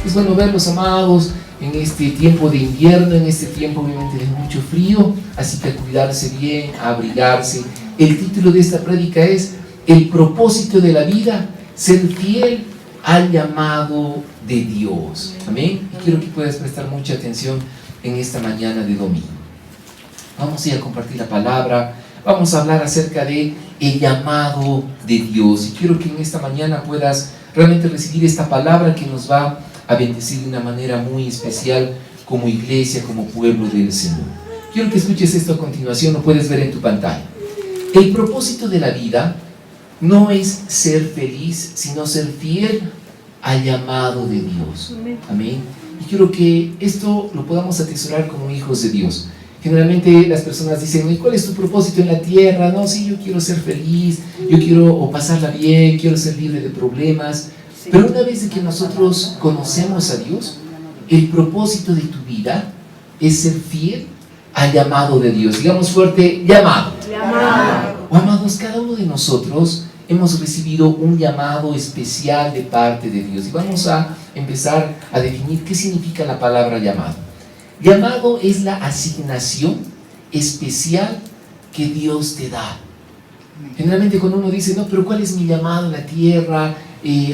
Es bueno verlos, amados, en este tiempo de invierno, en este tiempo obviamente de mucho frío, así que a cuidarse bien, a abrigarse. El título de esta prédica es El propósito de la vida, ser fiel al llamado de Dios. Amén. Y quiero que puedas prestar mucha atención en esta mañana de domingo. Vamos a ir a compartir la palabra, vamos a hablar acerca de el llamado de Dios. Y quiero que en esta mañana puedas realmente recibir esta palabra que nos va a bendecir de una manera muy especial como iglesia, como pueblo del Señor. Quiero que escuches esto a continuación, lo puedes ver en tu pantalla. El propósito de la vida no es ser feliz, sino ser fiel al llamado de Dios. Amén. Y quiero que esto lo podamos atesorar como hijos de Dios. Generalmente las personas dicen, ¿y cuál es tu propósito en la tierra? No, sí, yo quiero ser feliz, yo quiero pasarla bien, quiero ser libre de problemas. Pero una vez que nosotros conocemos a Dios, el propósito de tu vida es ser fiel al llamado de Dios. Digamos fuerte, llamado. Oh, amados, cada uno de nosotros hemos recibido un llamado especial de parte de Dios. Y vamos a empezar a definir qué significa la palabra llamado. Llamado es la asignación especial que Dios te da. Generalmente cuando uno dice, no, pero ¿cuál es mi llamado en la tierra?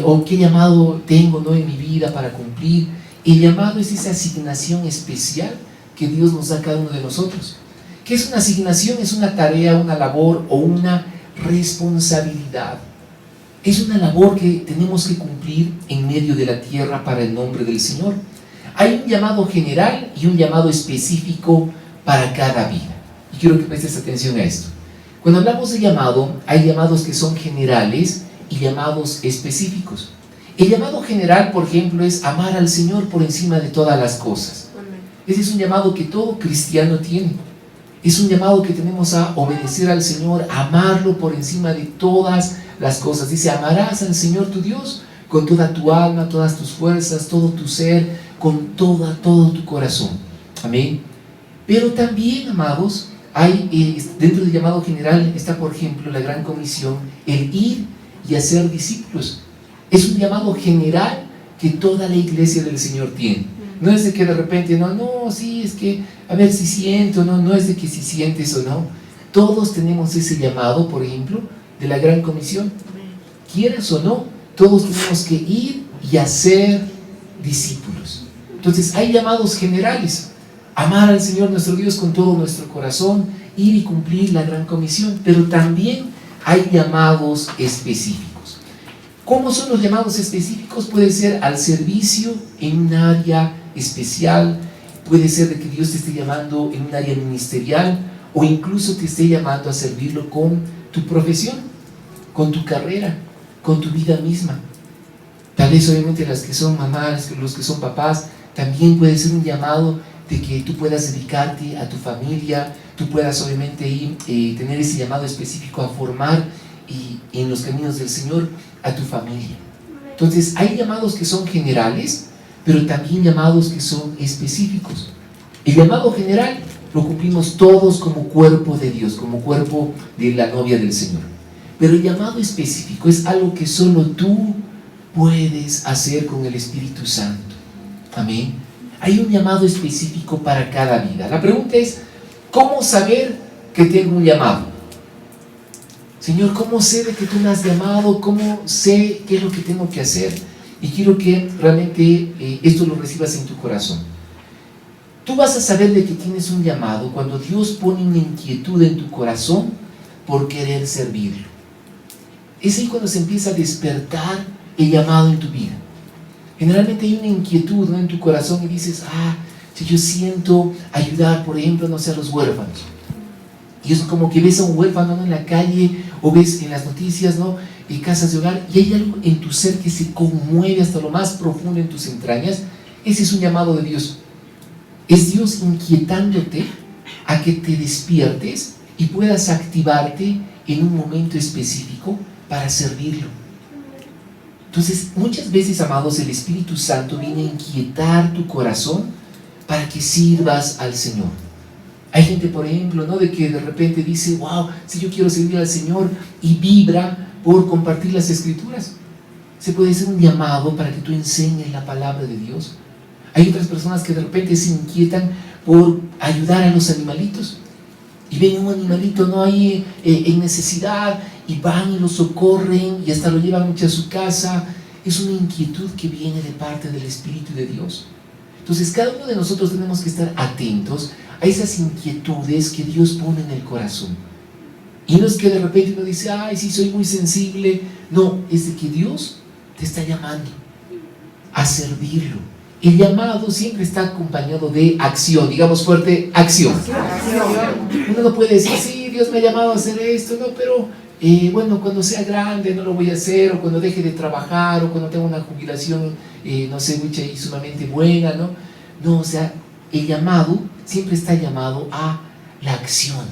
O qué llamado tengo, ¿no?, en mi vida para cumplir. El llamado es esa asignación especial que Dios nos da a cada uno de nosotros. ¿Qué es una asignación? Es una tarea, una labor o una responsabilidad. Es una labor que tenemos que cumplir en medio de la tierra para el nombre del Señor. Hay un llamado general y un llamado específico para cada vida. Y quiero que prestes atención a esto. Cuando hablamos de llamado, hay llamados que son generales y llamados específicos. El llamado general, por ejemplo, es amar al Señor por encima de todas las cosas. Ese es un llamado que todo cristiano tiene. Es un llamado que tenemos a obedecer al Señor, a amarlo por encima de todas las cosas. Dice, amarás al Señor tu Dios con toda tu alma, todas tus fuerzas, todo tu ser, con todo tu corazón. Amén. Pero también, amados, hay dentro del llamado general está, por ejemplo, la gran comisión, el ir y hacer discípulos. Es un llamado general que toda la iglesia del Señor tiene. No es de que de repente, no, sí, es que a ver si siento, no es de que si sientes o no. Todos tenemos ese llamado, por ejemplo, de la gran comisión. Quieras o no, todos tenemos que ir y hacer discípulos. Entonces hay llamados generales: amar al Señor nuestro Dios con todo nuestro corazón, ir y cumplir la gran comisión. Pero también hay llamados específicos. ¿Cómo son los llamados específicos? Puede ser al servicio en un área especial, puede ser de que Dios te esté llamando en un área ministerial, o incluso te esté llamando a servirlo con tu profesión, con tu carrera, con tu vida misma. Tal vez obviamente las que son mamás, los que son papás, también puede ser un llamado de que tú puedas dedicarte a tu familia, tú puedas obviamente ir, tener ese llamado específico a formar y en los caminos del Señor a tu familia. Entonces hay llamados que son generales, pero también llamados que son específicos. El llamado general lo cumplimos todos como cuerpo de Dios, como cuerpo de la novia del Señor. Pero el llamado específico es algo que solo tú puedes hacer con el Espíritu Santo. Amén. Hay un llamado específico para cada vida. La pregunta es, ¿cómo saber que tengo un llamado? Señor, ¿cómo sé de que tú me has llamado? ¿Cómo sé qué es lo que tengo que hacer? Y quiero que realmente esto lo recibas en tu corazón. Tú vas a saber de que tienes un llamado cuando Dios pone una inquietud en tu corazón por querer servirlo. Es ahí cuando se empieza a despertar el llamado en tu vida. Generalmente hay una inquietud, ¿no?, en tu corazón y dices, si yo siento ayudar, por ejemplo, no sé, a los huérfanos. Y es como que ves a un huérfano, ¿no?, en la calle, o ves en las noticias, ¿no?, en casas de hogar, y hay algo en tu ser que se conmueve hasta lo más profundo en tus entrañas. Ese es un llamado de Dios. Es Dios inquietándote a que te despiertes y puedas activarte en un momento específico para servirlo. Entonces, muchas veces, amados, el Espíritu Santo viene a inquietar tu corazón para que sirvas al Señor. Hay gente, por ejemplo, ¿no?, de que de repente dice, wow, si yo quiero servir al Señor, y vibra por compartir las Escrituras. se puede hacer un llamado para que tú enseñes la palabra de Dios. Hay otras personas que de repente se inquietan por ayudar a los animalitos y ven un animalito no ahí en necesidad y van y lo socorren y hasta lo llevan mucho a su casa. Es una inquietud que viene de parte del Espíritu de Dios. Entonces cada uno de nosotros tenemos que estar atentos a esas inquietudes que Dios pone en el corazón. Y no es que de repente uno dice, ay, sí, soy muy sensible. No, es de que Dios te está llamando a servirlo. El llamado siempre está acompañado de acción, digamos fuerte, acción. Uno no puede decir, sí, Dios me ha llamado a hacer esto, no, pero bueno, cuando sea grande no lo voy a hacer, o cuando deje de trabajar, o cuando tenga una jubilación, no sé, mucha y sumamente buena, ¿no? No, o sea, el llamado siempre está llamado a la acción.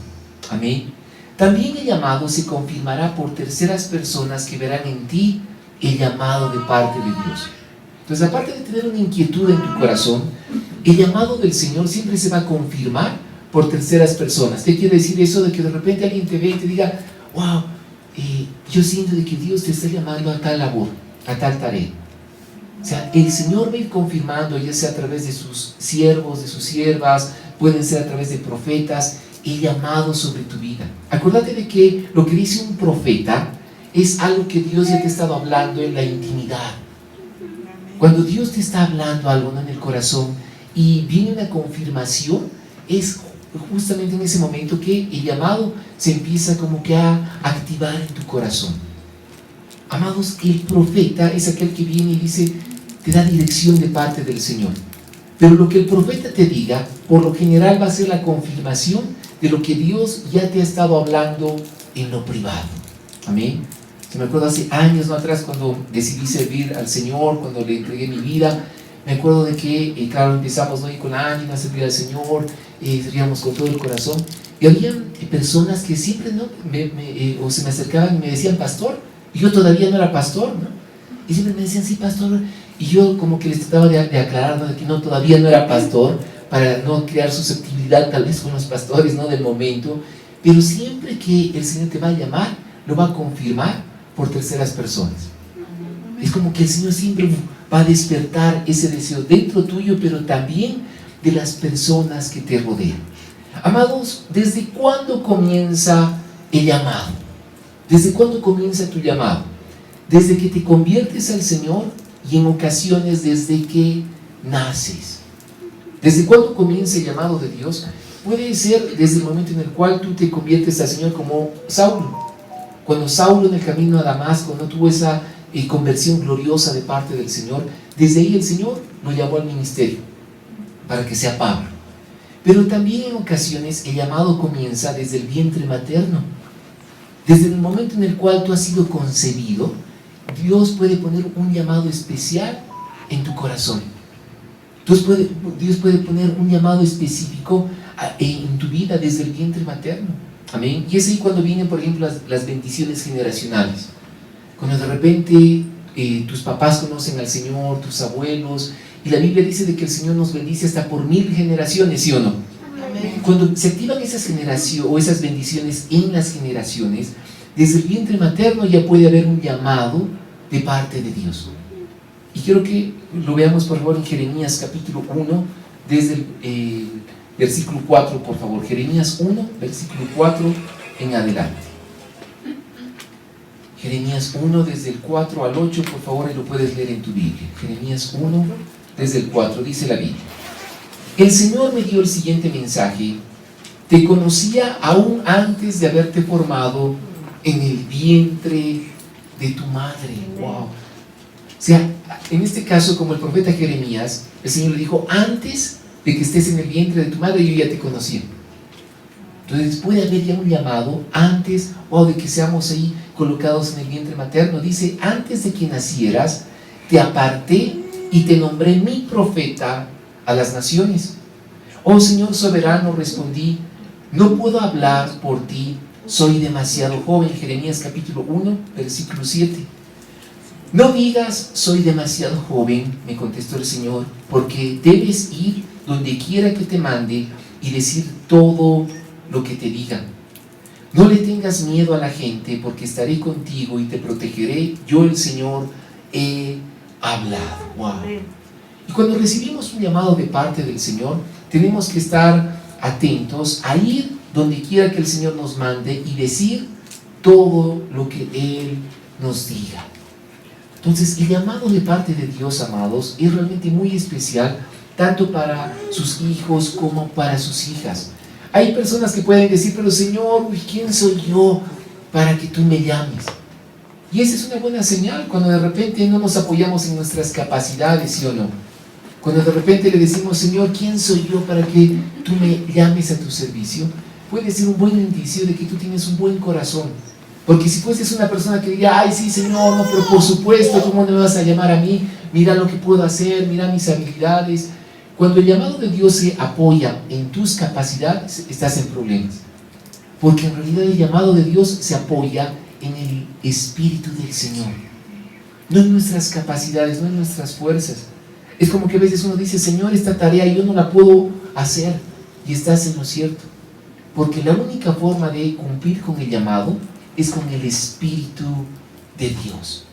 Amén. También el llamado se confirmará por terceras personas que verán en ti el llamado de parte de Dios. Entonces, aparte de tener una inquietud en tu corazón, el llamado del Señor siempre se va a confirmar por terceras personas. ¿Qué quiere decir eso? De que de repente alguien te ve y te diga, wow, yo siento de que Dios te está llamando a tal labor, a tal tarea. O sea, el Señor va a ir confirmando, ya sea a través de sus siervos, de sus siervas, pueden ser a través de profetas, el llamado sobre tu vida. Acuérdate de que lo que dice un profeta es algo que Dios ya te ha estado hablando en la intimidad. Cuando Dios te está hablando algo, ¿no?, en el corazón y viene una confirmación, es justamente en ese momento que el llamado se empieza como que a activar en tu corazón. Amados, el profeta es aquel que viene y dice, te da dirección de parte del Señor. Pero lo que el profeta te diga, por lo general va a ser la confirmación de lo que Dios ya te ha estado hablando en lo privado. Amén. Me acuerdo hace años atrás cuando decidí servir al Señor, cuando le entregué mi vida, me acuerdo de que, claro, empezamos, ¿no?, y con ánimo a servir al Señor, servíamos con todo el corazón, y había personas que siempre, ¿no?, o se me acercaban y me decían, pastor, y yo todavía no era pastor, ¿no?, y siempre me decían, sí, pastor, y yo como que les trataba de aclarar, ¿no?, de que no, todavía no era pastor, para no crear susceptibilidad tal vez con los pastores, ¿no?, del momento, pero siempre que el Señor te va a llamar, lo va a confirmar por terceras personas. Es como que el Señor siempre va a despertar ese deseo dentro tuyo, pero también de las personas que te rodean. Amados, ¿desde cuándo comienza el llamado? ¿Desde cuándo comienza tu llamado? Desde que te conviertes al Señor y en ocasiones desde que naces. ¿Desde cuándo comienza el llamado de Dios? Puede ser desde el momento en el cual tú te conviertes al Señor, como Saulo. Cuando Saulo en el camino a Damasco no tuvo esa conversión gloriosa de parte del Señor, desde ahí el Señor lo llamó al ministerio para que sea Pablo. Pero también en ocasiones el llamado comienza desde el vientre materno. Desde el momento en el cual tú has sido concebido, Dios puede poner un llamado especial en tu corazón. Dios puede poner un llamado específico en tu vida desde el vientre materno. Amén. Y es ahí cuando vienen, por ejemplo, las bendiciones generacionales. Cuando de repente tus papás conocen al Señor, tus abuelos, y la Biblia dice de que el Señor nos bendice hasta por 1000 generaciones, ¿sí o no? Amén. Cuando se activan esas generaciones o esas bendiciones en las generaciones, desde el vientre materno ya puede haber un llamado de parte de Dios. Y quiero que lo veamos, por favor, en Jeremías capítulo 1, desde el versículo 4, por favor. Jeremías 1, versículo 4 en adelante. Jeremías 1, desde el 4 al 8, por favor, y lo puedes leer en tu Biblia. Jeremías 1, desde el 4, dice la Biblia. El Señor me dio el siguiente mensaje: te conocía aún antes de haberte formado en el vientre de tu madre. Wow. O sea, en este caso, como el profeta Jeremías, el Señor le dijo, antes de que estés en el vientre de tu madre, yo ya te conocía. Entonces puede haber ya un llamado antes, o de que seamos ahí colocados en el vientre materno. Dice, antes de que nacieras, te aparté y te nombré mi profeta a las naciones. Oh Señor soberano, respondí, no puedo hablar por ti, soy demasiado joven. Jeremías capítulo 1, versículo 7. No digas, soy demasiado joven, me contestó el Señor, porque debes ir donde quiera que te mande y decir todo lo que te diga. No le tengas miedo a la gente, porque estaré contigo y te protegeré, yo el Señor, he hablado. Wow. Y cuando recibimos un llamado de parte del Señor, tenemos que estar atentos a ir donde quiera que el Señor nos mande y decir todo lo que Él nos diga. Entonces, el llamado de parte de Dios, amados, es realmente muy especial, tanto para sus hijos como para sus hijas. Hay personas que pueden decir, pero Señor, ¿quién soy yo para que tú me llames? Y esa es una buena señal, cuando de repente no nos apoyamos en nuestras capacidades, ¿sí o no? Cuando de repente le decimos, Señor, ¿quién soy yo para que tú me llames a tu servicio? Puede ser un buen indicio de que tú tienes un buen corazón. Porque si fueses una persona que diga, ay, sí, Señor, no, pero por supuesto, ¿cómo no me vas a llamar a mí? Mira lo que puedo hacer, mira mis habilidades. Cuando el llamado de Dios se apoya en tus capacidades, estás en problemas. Porque en realidad el llamado de Dios se apoya en el Espíritu del Señor. No en nuestras capacidades, no en nuestras fuerzas. Es como que a veces uno dice, Señor, esta tarea yo no la puedo hacer. Y estás en lo cierto. Porque la única forma de cumplir con el llamado es con el Espíritu de Dios.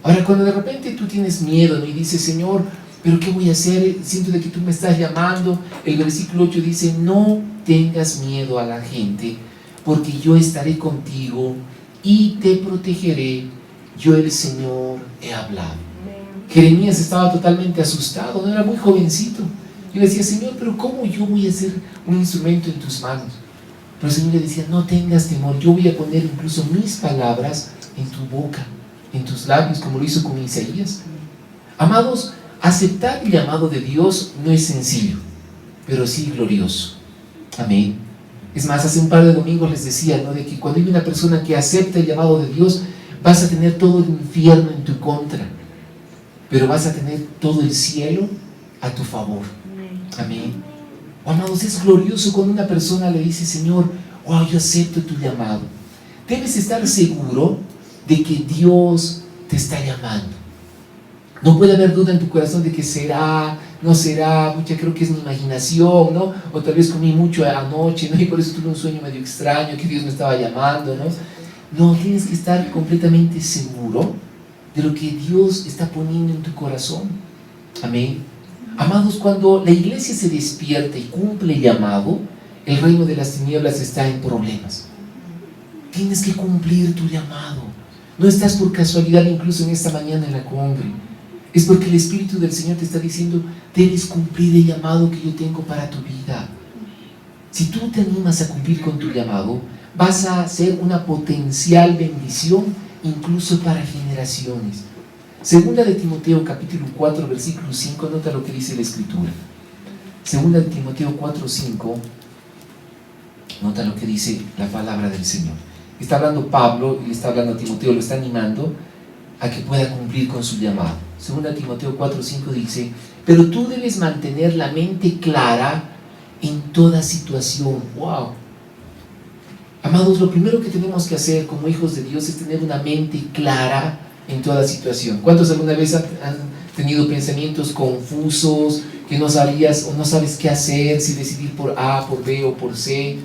Ahora, cuando de repente tú tienes miedo, ¿no? Y dices, Señor, ¿pero qué voy a hacer? Siento de que tú me estás llamando. El versículo 8 dice, no tengas miedo a la gente, porque yo estaré contigo y te protegeré. Yo, el Señor, he hablado. Jeremías estaba totalmente asustado, no era muy jovencito. Yo le decía, Señor, pero ¿cómo yo voy a ser un instrumento en tus manos? Pero el Señor le decía, no tengas temor, yo voy a poner incluso mis palabras en tu boca, en tus labios, como lo hizo con Isaías. Amados, aceptar el llamado de Dios no es sencillo, pero sí glorioso. Amén. Es más, hace un par de domingos les decía, ¿no?, de que cuando hay una persona que acepta el llamado de Dios, vas a tener todo el infierno en tu contra, pero vas a tener todo el cielo a tu favor. Amén. Amados, es glorioso cuando una persona le dice, Señor, wow, yo acepto tu llamado. Debes estar seguro de que Dios te está llamando. No puede haber duda en tu corazón de que será, no será, mucha creo que es mi imaginación, ¿no? O tal vez comí mucho anoche, ¿no? Y por eso tuve un sueño medio extraño, que Dios me estaba llamando, ¿no? No, tienes que estar completamente seguro de lo que Dios está poniendo en tu corazón. Amén. Amados, cuando la iglesia se despierta y cumple el llamado, el reino de las tinieblas está en problemas. Tienes que cumplir tu llamado. No estás por casualidad incluso en esta mañana en la cumbre. Es porque el Espíritu del Señor te está diciendo, debes cumplir el llamado que yo tengo para tu vida. Si tú te animas a cumplir con tu llamado, vas a ser una potencial bendición incluso para generaciones. Segunda de Timoteo capítulo 4 versículo 5, nota lo que dice la Escritura. Segunda de Timoteo 4, 5, nota lo que dice la palabra del Señor. Está hablando Pablo y le está hablando a Timoteo, lo está animando a que pueda cumplir con su llamado. Segunda de Timoteo 4, 5 dice, pero tú debes mantener la mente clara en toda situación. ¡Wow! Amados, lo primero que tenemos que hacer como hijos de Dios es tener una mente clara en toda situación. ¿Cuántos alguna vez han tenido pensamientos confusos, que no sabías o no sabes qué hacer, si decidir por A, por B o por C?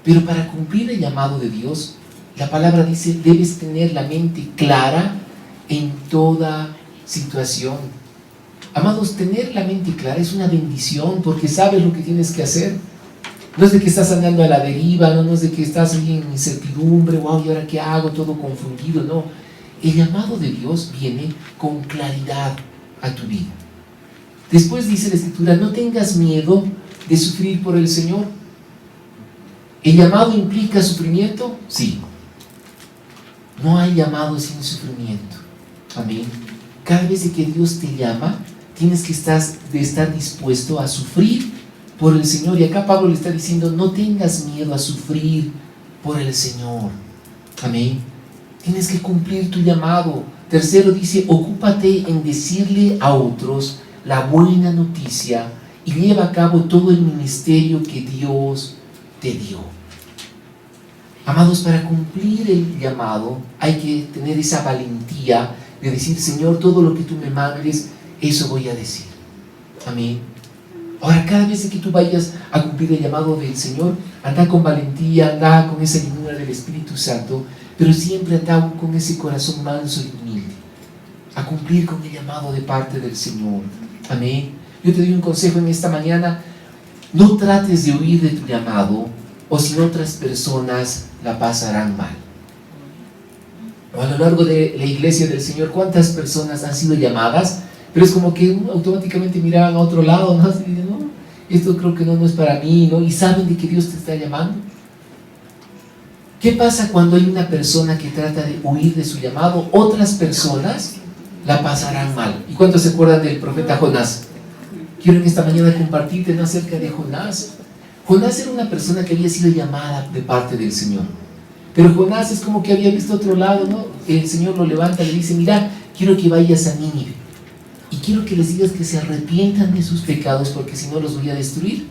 Pero para cumplir el llamado de Dios, la palabra dice, debes tener la mente clara en toda situación. Amados, tener la mente clara es una bendición porque sabes lo que tienes que hacer. No es de que estás andando a la deriva, no es de que estás ahí en incertidumbre, wow, ¿y ahora qué hago? Todo confundido, no. El llamado de Dios viene con claridad a tu vida. Después dice la Escritura, no tengas miedo de sufrir por el Señor. ¿El llamado implica sufrimiento? Sí. No hay llamado sin sufrimiento. Amén. Cada vez que Dios te llama, tienes que estar dispuesto a sufrir por el Señor. Y acá Pablo le está diciendo, no tengas miedo a sufrir por el Señor. Amén. Tienes que cumplir tu llamado. Tercero dice, ocúpate en decirle a otros la buena noticia y lleva a cabo todo el ministerio que Dios te dio. Amados, para cumplir el llamado hay que tener esa valentía de decir, Señor, todo lo que tú me mandes, eso voy a decir. Amén. Ahora, cada vez que tú vayas a cumplir el llamado del Señor, anda con valentía, anda con esa llenura del Espíritu Santo, pero siempre anda con ese corazón manso y humilde. a cumplir con el llamado de parte del Señor. Amén. Yo te doy un consejo en esta mañana: no trates de huir de tu llamado, o si no, otras personas la pasarán mal. A lo largo de la iglesia del Señor, ¿cuántas personas han sido llamadas? Pero es como que automáticamente miraban a otro lado, ¿no? Y dicen, no, esto creo que no es para mí, ¿no? Y saben de que Dios te está llamando. ¿Qué pasa cuando hay una persona que trata de huir de su llamado? Otras personas la pasarán mal. ¿Y cuántos se acuerdan del profeta Jonás? Quiero en esta mañana compartirte, ¿no?, acerca de Jonás. Jonás era una persona que había sido llamada de parte del Señor. Pero Jonás es como que había visto otro lado, ¿no? El Señor lo levanta y le dice, mira, quiero que vayas a Nínive. Y quiero que les digas que se arrepientan de sus pecados, porque si no los voy a destruir.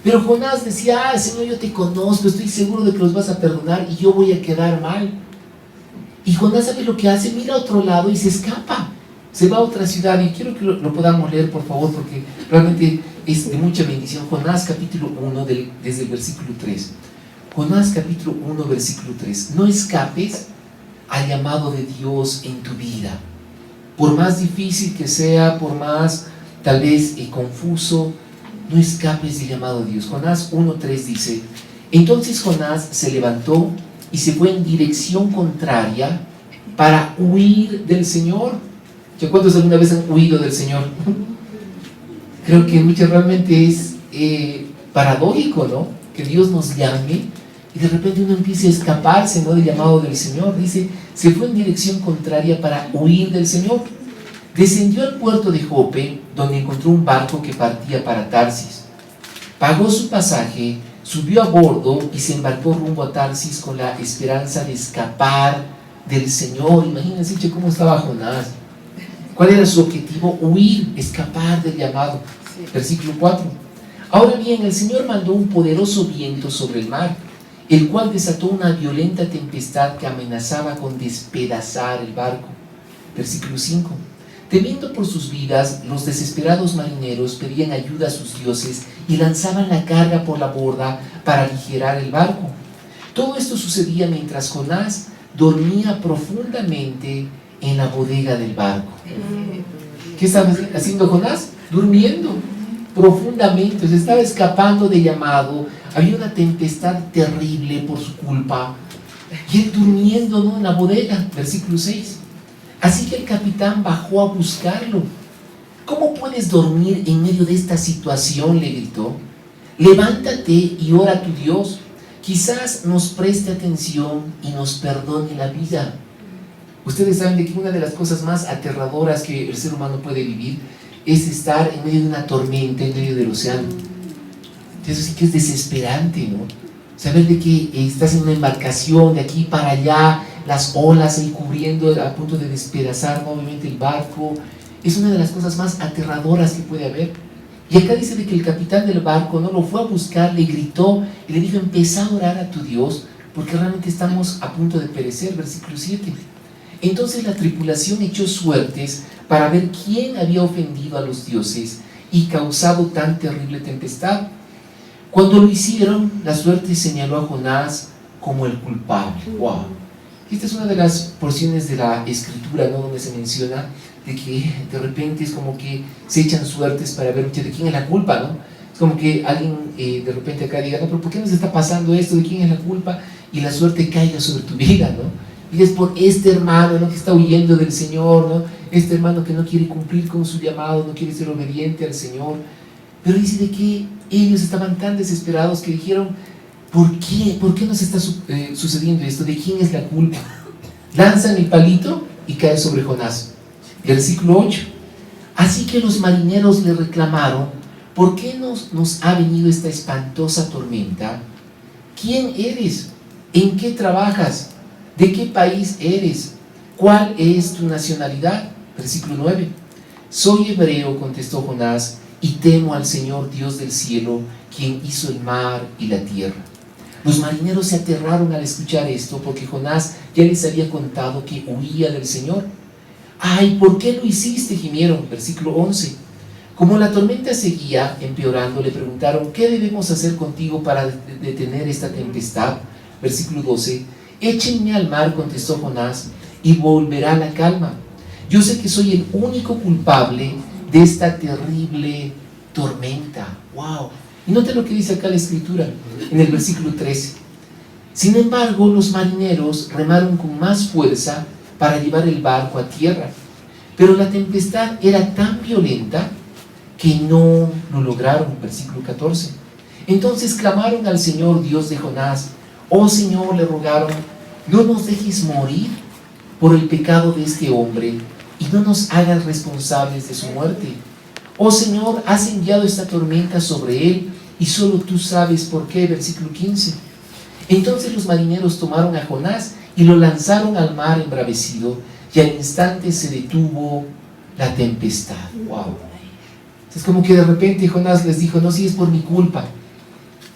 Pero Jonás decía, Señor, yo te conozco, estoy seguro de que los vas a perdonar y yo voy a quedar mal. Y Jonás, ¿sabe lo que hace? Mira a otro lado y se escapa. Se va a otra ciudad, y quiero que lo podamos leer, por favor, porque realmente es de mucha bendición. Jonás capítulo 1, desde el versículo 3. Jonás capítulo 1, versículo 3. No escapes al llamado de Dios en tu vida. Por más difícil que sea, por más tal vez confuso, no escapes del llamado de Dios. Jonás 1:3 dice, entonces Jonás se levantó y se fue en dirección contraria para huir del Señor. ¿Cuántos alguna vez han huido del Señor? Creo que muchas realmente es paradójico, ¿no? Que Dios nos llame y de repente uno empieza a escaparse, ¿no?, del llamado del Señor. Dice, se fue en dirección contraria para huir del Señor. Descendió al puerto de Jope, donde encontró un barco que partía para Tarsis. Pagó su pasaje, subió a bordo y se embarcó rumbo a Tarsis con la esperanza de escapar del Señor. Imagínense, cómo estaba Jonás. ¿Cuál era su objetivo? Huir, escapar del llamado. Versículo 4. Ahora bien, el Señor mandó un poderoso viento sobre el mar, el cual desató una violenta tempestad que amenazaba con despedazar el barco. Versículo 5. Temiendo por sus vidas, los desesperados marineros pedían ayuda a sus dioses y lanzaban la carga por la borda para aligerar el barco. Todo esto sucedía mientras Jonás dormía profundamente en la bodega del barco. ¿Qué estaba haciendo Jonás? Durmiendo profundamente, se estaba escapando de llamado. Había una tempestad terrible por su culpa y él durmiendo, ¿no?, en la bodega. Versículo 6. Así que el capitán bajó a buscarlo. ¿Cómo puedes dormir en medio de esta situación?, le gritó. Levántate y ora a tu Dios. Quizás nos preste atención y nos perdone la vida. Ustedes saben de que una de las cosas más aterradoras que el ser humano puede vivir es estar en medio de una tormenta, en medio del océano. Eso sí que es desesperante, ¿no? Saber de que estás en una embarcación de aquí para allá, las olas ahí cubriendo, a punto de despedazar nuevamente el barco. Es una de las cosas más aterradoras que puede haber. Y acá dice de que el capitán del barco no lo fue a buscar, le gritó y le dijo, empezá a orar a tu Dios, porque realmente estamos a punto de perecer. Versículo 7. Entonces la tripulación echó suertes para ver quién había ofendido a los dioses y causado tan terrible tempestad. Cuando lo hicieron, la suerte señaló a Jonás como el culpable. ¡Wow! Esta es una de las porciones de la escritura, ¿no?, donde se menciona de que de repente es como que se echan suertes para ver de quién es la culpa, ¿no? Es como que alguien de repente acá diga, no, pero ¿por qué nos está pasando esto? ¿De quién es la culpa? Y la suerte caiga sobre tu vida, ¿no? Y es por este hermano, ¿no?, que está huyendo del Señor, ¿no? Este hermano que no quiere cumplir con su llamado, no quiere ser obediente al Señor. Pero dice de que ellos estaban tan desesperados que dijeron, ¿por qué? ¿Por qué nos está sucediendo esto? ¿De quién es la culpa? Lanzan el palito y cae sobre Jonás. Versículo 8. Así que los marineros le reclamaron, ¿por qué nos ha venido esta espantosa tormenta? ¿Quién eres? ¿En qué trabajas? ¿De qué país eres? ¿Cuál es tu nacionalidad? Versículo 9. Soy hebreo, contestó Jonás, y temo al Señor Dios del cielo, quien hizo el mar y la tierra. Los marineros se aterraron al escuchar esto, porque Jonás ya les había contado que huía del Señor. ¡Ay, ¿por qué lo hiciste?, gimieron. Versículo 11. Como la tormenta seguía empeorando, le preguntaron, ¿qué debemos hacer contigo para detener esta tempestad? Versículo 12. Échenme al mar, contestó Jonás, y volverá la calma. Yo sé que soy el único culpable de esta terrible tormenta. ¡Wow! Y note lo que dice acá la escritura, en el versículo 13. Sin embargo, los marineros remaron con más fuerza para llevar el barco a tierra, pero la tempestad era tan violenta que no lo lograron. Versículo 14. Entonces clamaron al Señor, Dios de Jonás. Oh Señor, le rogaron, no nos dejes morir por el pecado de este hombre y no nos hagas responsables de su muerte. Oh Señor, has enviado esta tormenta sobre él y solo tú sabes por qué. Versículo 15. Entonces los marineros tomaron a Jonás y lo lanzaron al mar embravecido, y al instante se detuvo la tempestad. Wow. Es como que de repente Jonás les dijo: no, si es por mi culpa.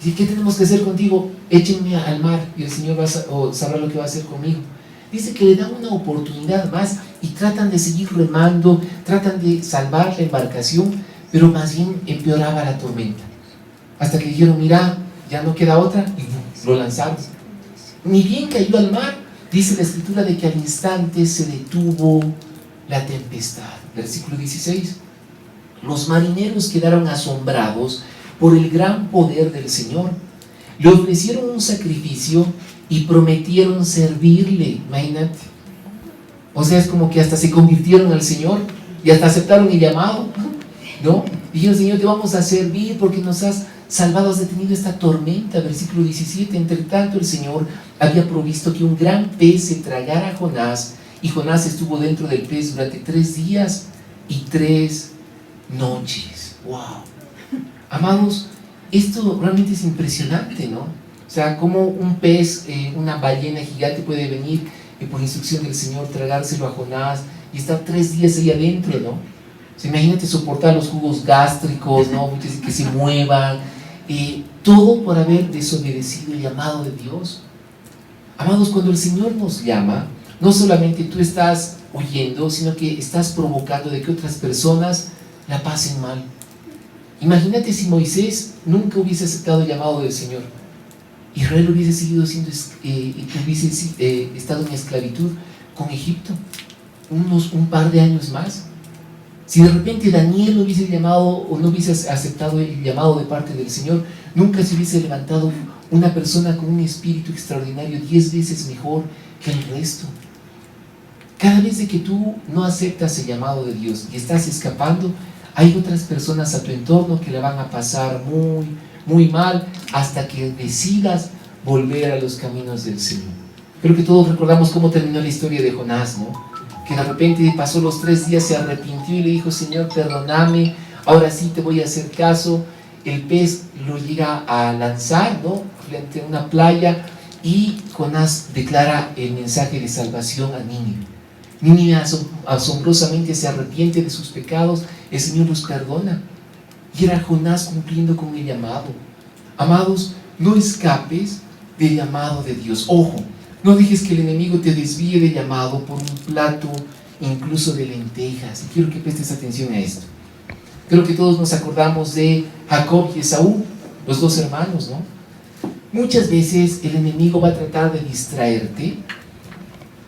¿Y qué tenemos que hacer contigo? Échenme al mar y el Señor sabrá lo que va a hacer conmigo. Dice que le dan una oportunidad más y tratan de seguir remando, tratan de salvar la embarcación, pero más bien empeoraba la tormenta. Hasta que dijeron: mira, ya no queda otra, y lo lanzaron. Ni bien cayó al mar, dice la escritura de que al instante se detuvo la tempestad. Versículo 16. Los marineros quedaron asombrados por el gran poder del Señor. Le ofrecieron un sacrificio y prometieron servirle. Imagínate. O sea, es como que hasta se convirtieron al Señor y hasta aceptaron el llamado, ¿no? Dijeron: Señor, te vamos a servir porque nos has salvado, has detenido esta tormenta. Versículo 17. Entre tanto el Señor había provisto que un gran pez se tragara a Jonás, y Jonás estuvo dentro del pez durante 3 días y 3 noches. ¡Wow! Amados, esto realmente es impresionante, ¿no? O sea, como un pez, una ballena gigante puede venir por instrucción del Señor, tragárselo a Jonás y estar 3 días ahí adentro, ¿no? O sea, imagínate soportar los jugos gástricos, ¿no? Que se muevan, todo por haber desobedecido el llamado de Dios. Amados, cuando el Señor nos llama, no solamente tú estás huyendo, sino que estás provocando de que otras personas la pasen mal. Imagínate si Moisés nunca hubiese aceptado el llamado del Señor. Israel hubiese seguido siendo, hubiese estado en esclavitud con Egipto un par de años más. Si de repente Daniel no hubiese llamado o no hubiese aceptado el llamado de parte del Señor, nunca se hubiese levantado una persona con un espíritu extraordinario 10 veces mejor que el resto. Cada vez de que tú no aceptas el llamado de Dios y estás escapando, hay otras personas a tu entorno que la van a pasar muy, muy mal hasta que decidas volver a los caminos del Señor. Creo que todos recordamos cómo terminó la historia de Jonás, ¿no? Que de repente pasó los 3 días, se arrepintió y le dijo: Señor, perdóname, ahora sí te voy a hacer caso. El pez lo llega a lanzar, ¿no?, frente a una playa, y Jonás declara el mensaje de salvación a Nínive. Nínive asombrosamente se arrepiente de sus pecados, el Señor los perdona. Y era Jonás cumpliendo con el llamado. Amados, no escapes del llamado de Dios. Ojo, no dejes que el enemigo te desvíe del llamado por un plato incluso de lentejas. Y quiero que prestes atención a esto. Creo que todos nos acordamos de Jacob y Esaú, los 2 hermanos, ¿no? Muchas veces el enemigo va a tratar de distraerte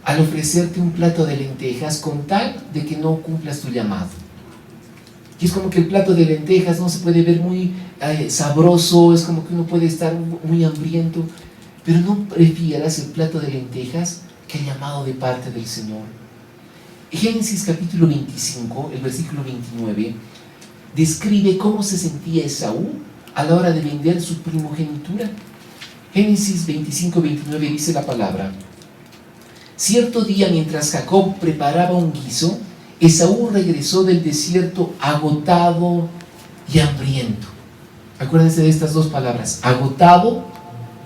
al ofrecerte un plato de lentejas con tal de que no cumplas tu llamado. Y es como que el plato de lentejas no se puede ver muy sabroso, es como que uno puede estar muy hambriento, pero no prefieras el plato de lentejas que el llamado de parte del Señor. Génesis capítulo 25, el versículo 29, describe cómo se sentía Esaú a la hora de vender su primogenitura. Génesis 25, 29 dice la palabra: cierto día, mientras Jacob preparaba un guiso, Esaú regresó del desierto agotado y hambriento. Acuérdense de estas 2 palabras: agotado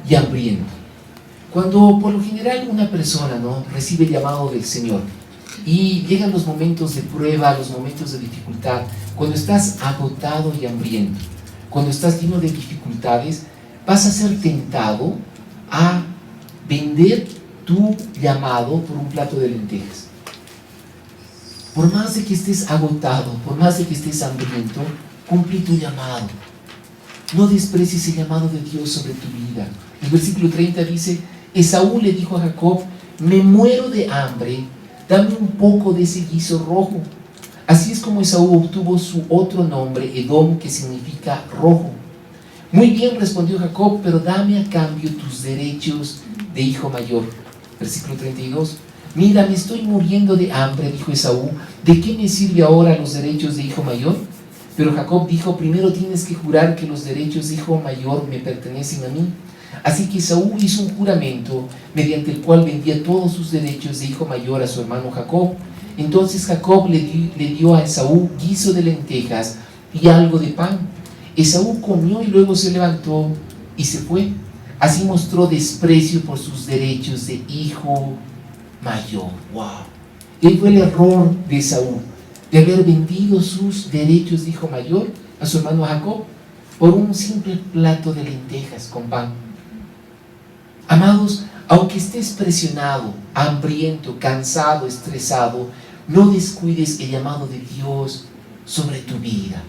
y hambriento. Cuando por lo general una persona, ¿no?, recibe el llamado del Señor y llegan los momentos de prueba, los momentos de dificultad, cuando estás agotado y hambriento, cuando estás lleno de dificultades, vas a ser tentado a vender tu llamado por un plato de lentejas. Por más de que estés agotado, por más de que estés hambriento, cumple tu llamado. No desprecies el llamado de Dios sobre tu vida. El versículo 30 dice: Esaú le dijo a Jacob: me muero de hambre, dame un poco de ese guiso rojo. Así es como Esaú obtuvo su otro nombre, Edom, que significa rojo. Muy bien, respondió Jacob, pero dame a cambio tus derechos de hijo mayor. Versículo 32. Mira, me estoy muriendo de hambre, dijo Esaú. ¿De qué me sirve ahora los derechos de hijo mayor? Pero Jacob dijo, primero tienes que jurar que los derechos de hijo mayor me pertenecen a mí. Así que Esaú hizo un juramento mediante el cual vendía todos sus derechos de hijo mayor a su hermano Jacob. Entonces Jacob le dio a Esaú guiso de lentejas y algo de pan. Esaú comió y luego se levantó y se fue. Así mostró desprecio por sus derechos de hijo mayor. ¡Wow! Él fue el error de Esaú, de haber vendido sus derechos de hijo mayor a su hermano Jacob por un simple plato de lentejas con pan. Amados, aunque estés presionado, hambriento, cansado, estresado, no descuides el llamado de Dios sobre tu vida.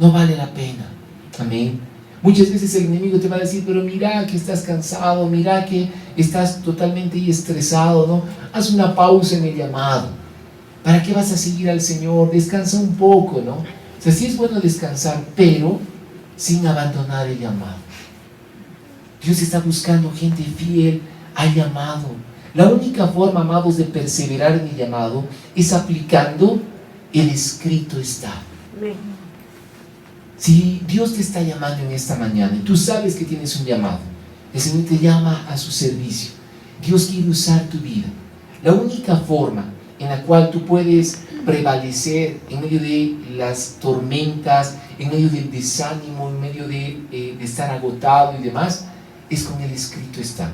No vale la pena. Amén. Muchas veces el enemigo te va a decir, pero mira que estás cansado, mira que estás totalmente estresado, ¿no? Haz una pausa en el llamado. ¿Para qué vas a seguir al Señor? Descansa un poco, ¿no? O sea, sí es bueno descansar, pero sin abandonar el llamado. Dios está buscando gente fiel al llamado. La única forma, amados, de perseverar en el llamado es aplicando el escrito está. Si Dios te está llamando en esta mañana y tú sabes que tienes un llamado, el Señor te llama a su servicio. Dios quiere usar tu vida. La única forma en la cual tú puedes prevalecer en medio de las tormentas, en medio del desánimo, en medio de estar agotado y demás, es con el escrito está.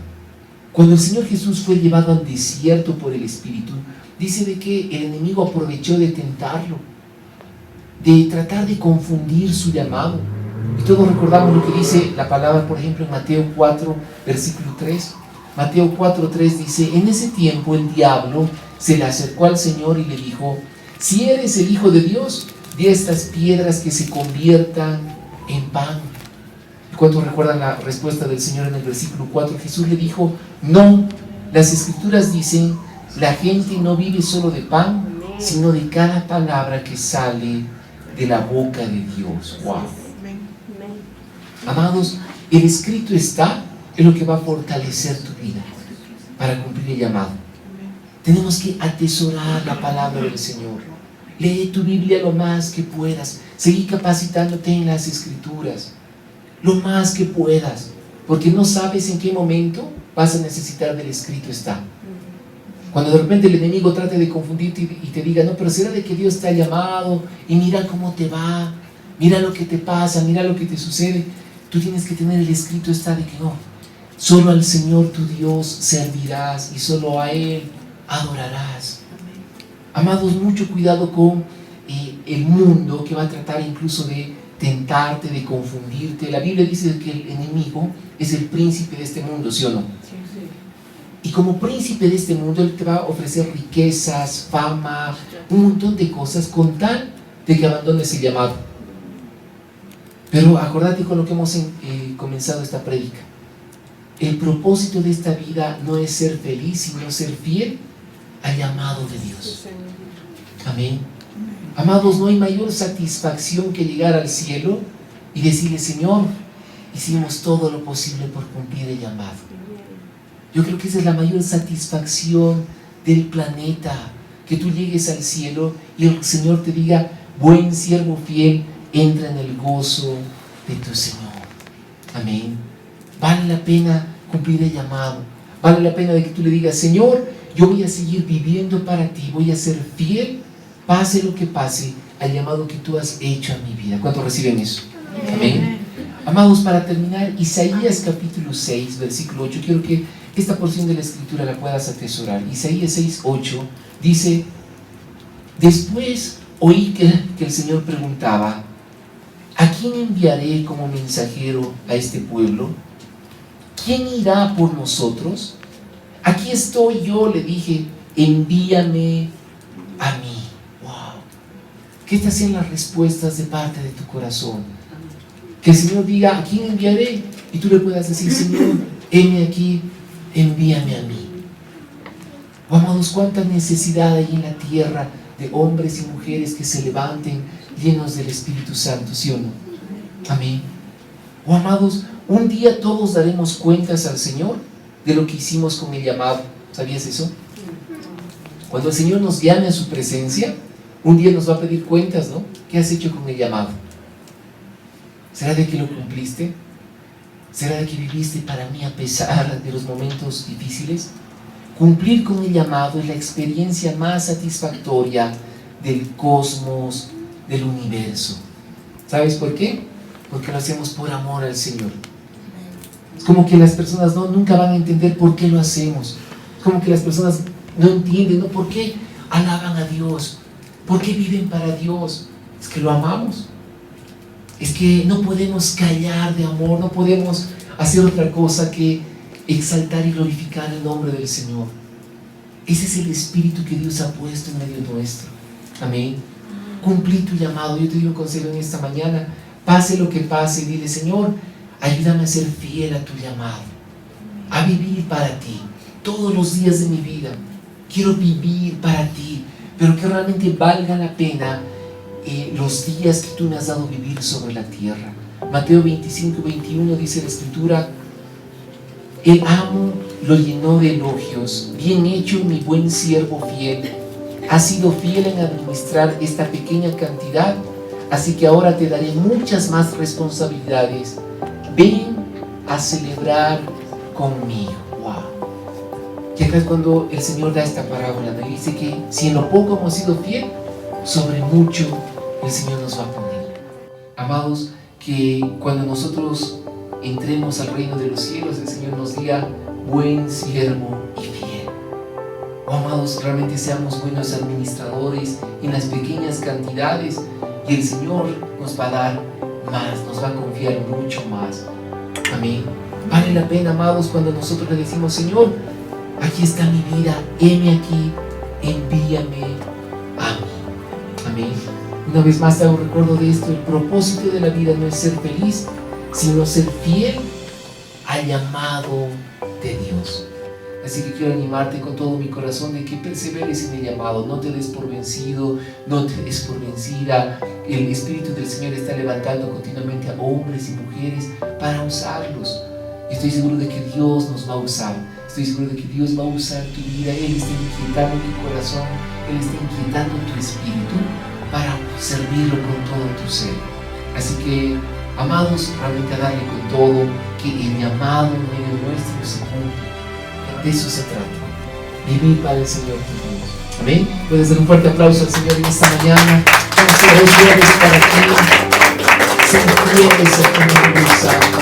Cuando el Señor Jesús fue llevado al desierto por el Espíritu, dice de que el enemigo aprovechó de tentarlo, de tratar de confundir su llamado. Y todos recordamos lo que dice la palabra, por ejemplo, en Mateo 4, versículo 3. Mateo 4, 3 dice, en ese tiempo el diablo se le acercó al Señor y le dijo, si eres el Hijo de Dios, di a estas piedras que se conviertan en pan. ¿Y cuántos recuerdan la respuesta del Señor en el versículo 4? Jesús le dijo, no, las Escrituras dicen, la gente no vive solo de pan, sino de cada palabra que sale de la boca de Dios. ¡Wow! Amados, el escrito está en lo que va a fortalecer tu vida para cumplir el llamado. Tenemos que atesorar la palabra del Señor. Lee tu Biblia lo más que puedas. Seguí capacitándote en las Escrituras lo más que puedas, porque no sabes en qué momento vas a necesitar del escrito está. Cuando de repente el enemigo trate de confundirte y te diga, no, pero será de que Dios te ha llamado y mira cómo te va, mira lo que te pasa, mira lo que te sucede. Tú tienes que tener el escrito está de que no, solo al Señor tu Dios servirás y solo a Él adorarás. Amados, mucho cuidado con el mundo que va a tratar incluso de tentarte, de confundirte. La Biblia dice que el enemigo es el príncipe de este mundo, ¿sí o no? Y como príncipe de este mundo, él te va a ofrecer riquezas, fama, un montón de cosas con tal de que abandones el llamado. Pero acordate con lo que hemos comenzado esta prédica. El propósito de esta vida no es ser feliz, sino ser fiel al llamado de Dios. Amén. Amados, no hay mayor satisfacción que llegar al cielo y decirle, Señor, hicimos todo lo posible por cumplir el llamado. Yo creo que esa es la mayor satisfacción del planeta, que tú llegues al cielo y el Señor te diga, buen siervo fiel, entra en el gozo de tu Señor. Amén. Vale la pena cumplir el llamado. Vale la pena de que tú le digas, Señor, yo voy a seguir viviendo para ti, voy a ser fiel, pase lo que pase, al llamado que tú has hecho a mi vida. ¿Cuántos reciben eso? Amén. Amados, para terminar, Isaías capítulo 6, versículo 8, quiero que esta porción de la escritura la puedas atesorar. Isaías 6, 8 dice, después oí que el Señor preguntaba, ¿a quién enviaré como mensajero a este pueblo? ¿Quién irá por nosotros? Aquí estoy yo, le dije, envíame a mí. Wow. Que estas sean las respuestas de parte de tu corazón. Que el Señor diga, ¿a quién enviaré? Y tú le puedas decir, Señor, heme aquí, envíame a mí. Oh, amados, cuánta necesidad hay en la tierra de hombres y mujeres que se levanten llenos del Espíritu Santo, ¿sí o no? Amén. Oh, amados, un día todos daremos cuentas al Señor de lo que hicimos con el llamado. ¿Sabías eso? Cuando el Señor nos llame a su presencia, un día nos va a pedir cuentas, ¿no? ¿Qué has hecho con el llamado? ¿Será de que lo cumpliste? ¿Será de que viviste para mí a pesar de los momentos difíciles? Cumplir con el llamado es la experiencia más satisfactoria del cosmos, del universo. ¿Sabes por qué? Porque lo hacemos por amor al Señor. Es como que las personas nunca van a entender por qué lo hacemos. Es como que las personas no entienden, ¿no? ¿Por qué alaban a Dios? ¿Por qué viven para Dios? Es que lo amamos. Es que no podemos callar de amor, no podemos hacer otra cosa que exaltar y glorificar el nombre del Señor. Ese es el espíritu que Dios ha puesto en medio nuestro. Amén. Cumplí tu llamado. Yo te doy un consejo en esta mañana. Pase lo que pase, dile: Señor, ayúdame a ser fiel a tu llamado, a vivir para ti todos los días de mi vida. Quiero vivir para ti, pero que realmente valga la pena los días que tú me has dado vivir sobre la tierra. Mateo 25:21 dice la Escritura: el amo lo llenó de elogios. Bien hecho, mi buen siervo fiel. Has sido fiel en administrar esta pequeña cantidad, así que ahora te daré muchas más responsabilidades. Ven a celebrar conmigo. Wow. Y acá es cuando el Señor da esta parábola, ¿no? Y dice que si en lo poco hemos sido fiel, sobre mucho el Señor nos va a poner. Amados, que cuando nosotros entremos al reino de los cielos, el Señor nos diga: buen siervo y fiel. Oh, amados, realmente seamos buenos administradores en las pequeñas cantidades, y el Señor nos va a dar más, nos va a confiar mucho más. Amén. Vale la pena, amados, cuando nosotros le decimos: Señor, aquí está mi vida, heme aquí, envíame a mí. Amén. Una vez más hago recuerdo de esto: el propósito de la vida no es ser feliz, sino ser fiel al llamado de Dios. Así que quiero animarte con todo mi corazón de que perseveres en el llamado. No te des por vencido, no te des por vencida. El Espíritu del Señor está levantando continuamente a hombres y mujeres para usarlos. Estoy seguro de que Dios nos va a usar. Estoy seguro de que Dios va a usar tu vida. Él está inquietando tu corazón, Él está inquietando tu espíritu para servirlo con todo tu ser. Así que, amados, realmente a darle con todo, que el llamado en medio nuestro se cumple. De eso se trata, vivir para el Señor tu Dios. Amén. Puedes dar un fuerte aplauso al Señor en esta mañana. Vamos a dar para ti. Ser fieles a tu Santo.